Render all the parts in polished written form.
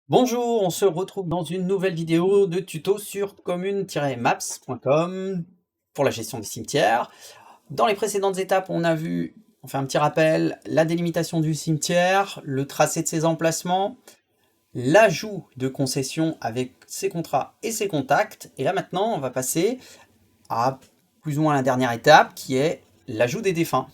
Bonjour, on se retrouve dans une nouvelle vidéo de tuto sur commune-maps.com pour la gestion des cimetières. Dans les précédentes étapes, on a vu, on fait un petit rappel, la délimitation du cimetière, le tracé de ses emplacements, l'ajout de concessions avec ses contrats et ses contacts. Et là maintenant, on va passer à plus ou moins la dernière étape qui est l'ajout des défunts.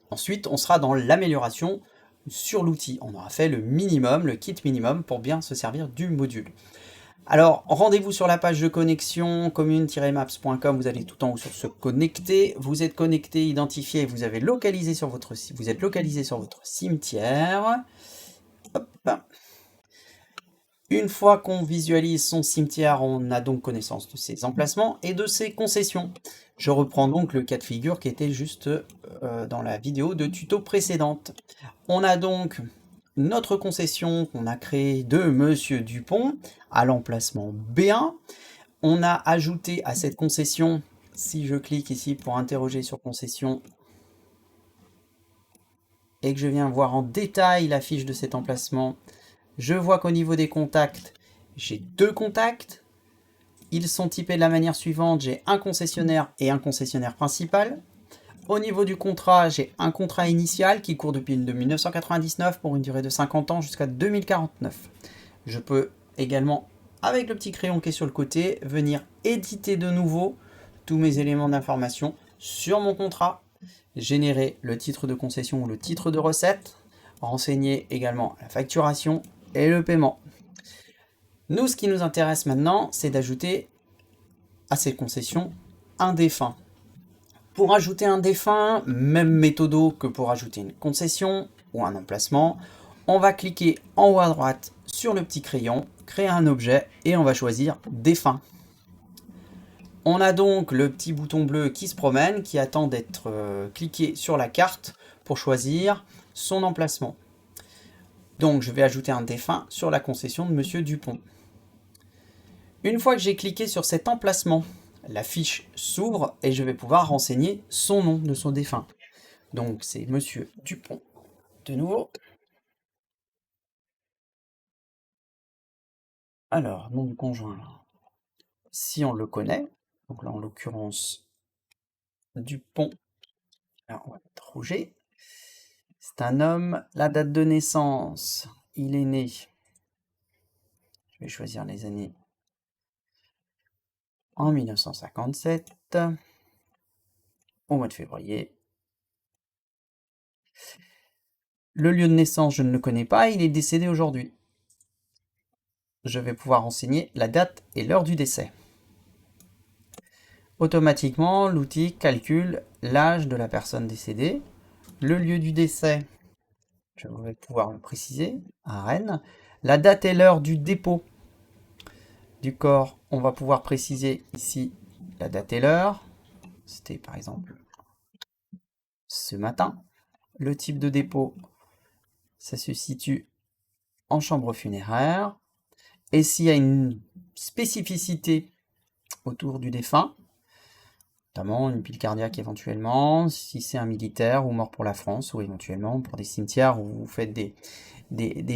Ensuite, on sera dans l'amélioration sur l'outil. On aura fait le minimum, le kit minimum pour bien se servir du module. Alors, rendez-vous sur la page de connexion commune-maps.com, vous allez tout en haut sur se connecter. Vous êtes connecté, identifié, vous êtes localisé sur votre cimetière. Hop. Une fois qu'on visualise son cimetière, on a donc connaissance de ses emplacements et de ses concessions. Je reprends donc le cas de figure qui était juste dans la vidéo de tuto précédente. On a donc notre concession qu'on a créée de Monsieur Dupont à l'emplacement B1. On a ajouté à cette concession, si je clique ici pour interroger sur concession, et que je viens voir en détail la fiche de cet emplacement, je vois qu'au niveau des contacts, j'ai deux contacts. Ils sont typés de la manière suivante, j'ai un concessionnaire et un concessionnaire principal. Au niveau du contrat, j'ai un contrat initial qui court depuis 1999 pour une durée de 50 ans jusqu'à 2049. Je peux également, avec le petit crayon qui est sur le côté, venir éditer de nouveau tous mes éléments d'information sur mon contrat, générer le titre de concession ou le titre de recette, renseigner également la facturation et le paiement. Nous, ce qui nous intéresse maintenant, c'est d'ajouter à ces concessions un défunt. Pour ajouter un défunt, même méthodo que pour ajouter une concession ou un emplacement, on va cliquer en haut à droite sur le petit crayon, créer un objet et on va choisir défunt. On a donc le petit bouton bleu qui se promène, qui attend d'être cliqué sur la carte pour choisir son emplacement. Donc je vais ajouter un défunt sur la concession de Monsieur Dupont. Une fois que j'ai cliqué sur cet emplacement, la fiche s'ouvre et je vais pouvoir renseigner son nom de son défunt. Donc c'est Monsieur Dupont. De nouveau. Alors, nom du conjoint. Si on le connaît, donc là en l'occurrence Dupont, alors on va mettre Rouget. C'est un homme. La date de naissance, il est né. Je vais choisir les années en 1957, au mois de février. Le lieu de naissance, je ne le connais pas, il est décédé aujourd'hui. Je vais pouvoir renseigner la date et l'heure du décès. Automatiquement, l'outil calcule l'âge de la personne décédée, le lieu du décès, je vais pouvoir le préciser, à Rennes, la date et l'heure du dépôt du corps, on va pouvoir préciser ici la date et l'heure, c'était par exemple ce matin. Le type de dépôt, ça se situe en chambre funéraire. Et s'il y a une spécificité autour du défunt, notamment une pile cardiaque éventuellement, si c'est un militaire ou mort pour la France, ou éventuellement pour des cimetières où vous faites des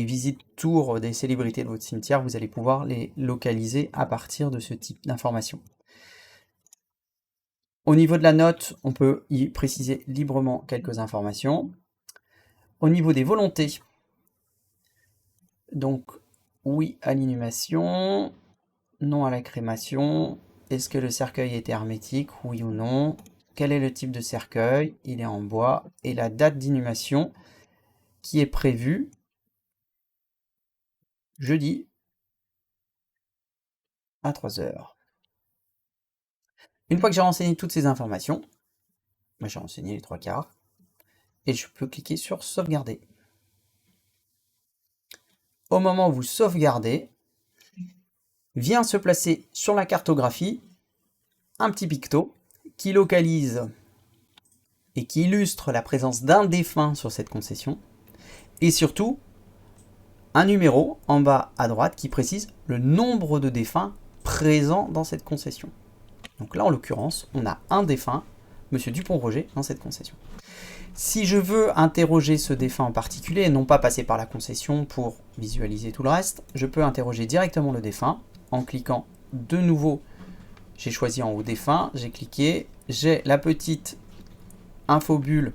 visites tours des célébrités de votre cimetière, vous allez pouvoir les localiser à partir de ce type d'information. Au niveau de la note, on peut y préciser librement quelques informations. Au niveau des volontés, donc oui à l'inhumation, non à la crémation. Est-ce que le cercueil était hermétique, oui ou non? Quel est le type de cercueil? Il est en bois. Et la date d'inhumation qui est prévue jeudi à 3h. Une fois que j'ai renseigné toutes ces informations, j'ai renseigné les 3/4, et je peux cliquer sur sauvegarder. Au moment où vous sauvegardez, vient se placer sur la cartographie un petit picto qui localise et qui illustre la présence d'un défunt sur cette concession, et surtout un numéro en bas à droite qui précise le nombre de défunts présents dans cette concession. Donc là, en l'occurrence, on a un défunt, Monsieur Dupont-Roger, dans cette concession. Si je veux interroger ce défunt en particulier, et non pas passer par la concession pour visualiser tout le reste, je peux interroger directement le défunt en cliquant de nouveau. J'ai choisi en haut défunt, j'ai cliqué, j'ai la petite infobulle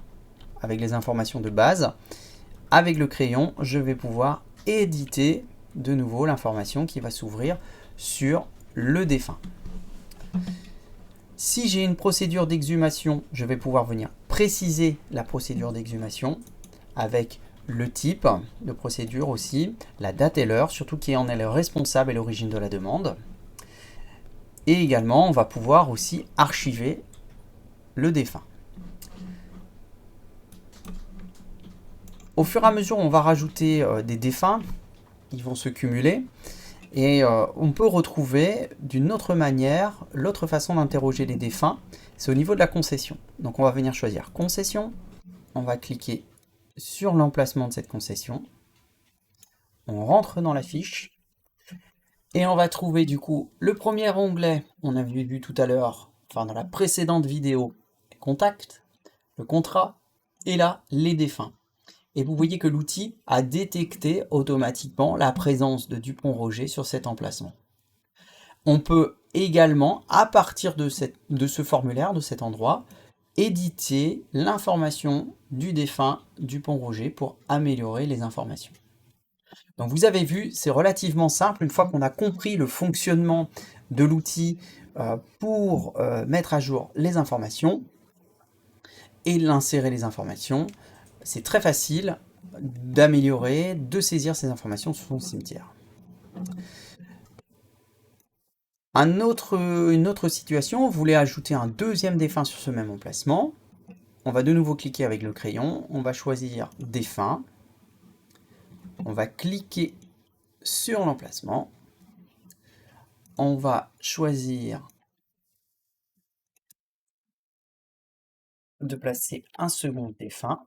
avec les informations de base. Avec le crayon, je vais pouvoir éditer de nouveau l'information qui va s'ouvrir sur le défunt. Si j'ai une procédure d'exhumation, je vais pouvoir venir préciser la procédure d'exhumation avec le type de procédure aussi, la date et l'heure, surtout qui en est le responsable et l'origine de la demande. Et également, on va pouvoir aussi archiver le défunt. Au fur et à mesure, on va rajouter des défunts, ils vont se cumuler. Et on peut retrouver d'une autre manière, l'autre façon d'interroger les défunts, c'est au niveau de la concession. Donc on va venir choisir concession, on va cliquer sur l'emplacement de cette concession, on rentre dans la fiche, et on va trouver du coup le premier onglet, on avait vu tout à l'heure, enfin dans la précédente vidéo, les contacts, le contrat, et là les défunts. Et vous voyez que l'outil a détecté automatiquement la présence de Dupont-Roger sur cet emplacement. On peut également, à partir de ce formulaire, de cet endroit, éditer l'information du défunt Dupont-Roger pour améliorer les informations. Donc vous avez vu, c'est relativement simple. Une fois qu'on a compris le fonctionnement de l'outil pour mettre à jour les informations et l'insérer les informations, c'est très facile d'améliorer, de saisir ces informations sur son cimetière. Une autre situation, vous voulez ajouter un deuxième défunt sur ce même emplacement. On va de nouveau cliquer avec le crayon, on va choisir défunt, on va cliquer sur l'emplacement, on va choisir de placer un second défunt.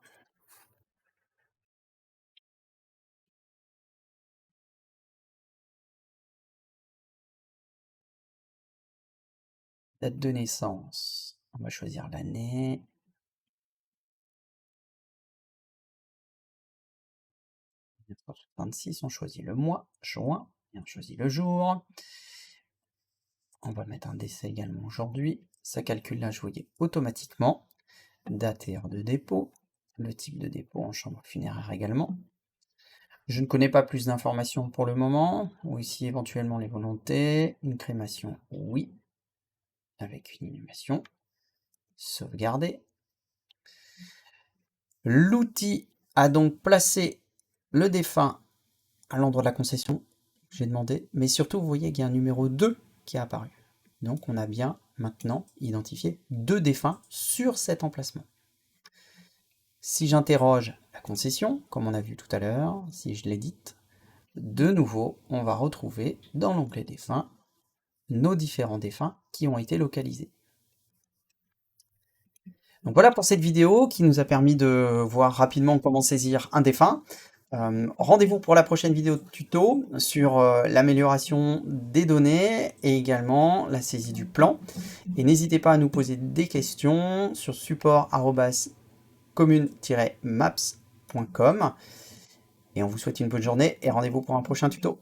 Date de naissance, on va choisir l'année. 1926, on choisit le mois, juin, et on choisit le jour. On va mettre un décès également aujourd'hui. Ça calcule là, je voyais automatiquement. Date et heure de dépôt. Le type de dépôt en chambre funéraire également. Je ne connais pas plus d'informations pour le moment. Ou ici éventuellement les volontés. Une crémation, oui. Avec une inhumation. Sauvegarder. L'outil a donc placé le défunt à l'endroit de la concession. J'ai demandé. Mais surtout, vous voyez qu'il y a un numéro 2 qui est apparu. Donc on a bien maintenant identifié 2 défunts sur cet emplacement. Si j'interroge la concession, comme on a vu tout à l'heure, si je l'édite, de nouveau, on va retrouver dans l'onglet défunts nos différents défunts qui ont été localisés. Donc voilà pour cette vidéo qui nous a permis de voir rapidement comment saisir un défunt. Rendez-vous pour la prochaine vidéo de tuto sur l'amélioration des données et également la saisie du plan. Et n'hésitez pas à nous poser des questions sur support@commune-maps.com. Et on vous souhaite une bonne journée et rendez-vous pour un prochain tuto.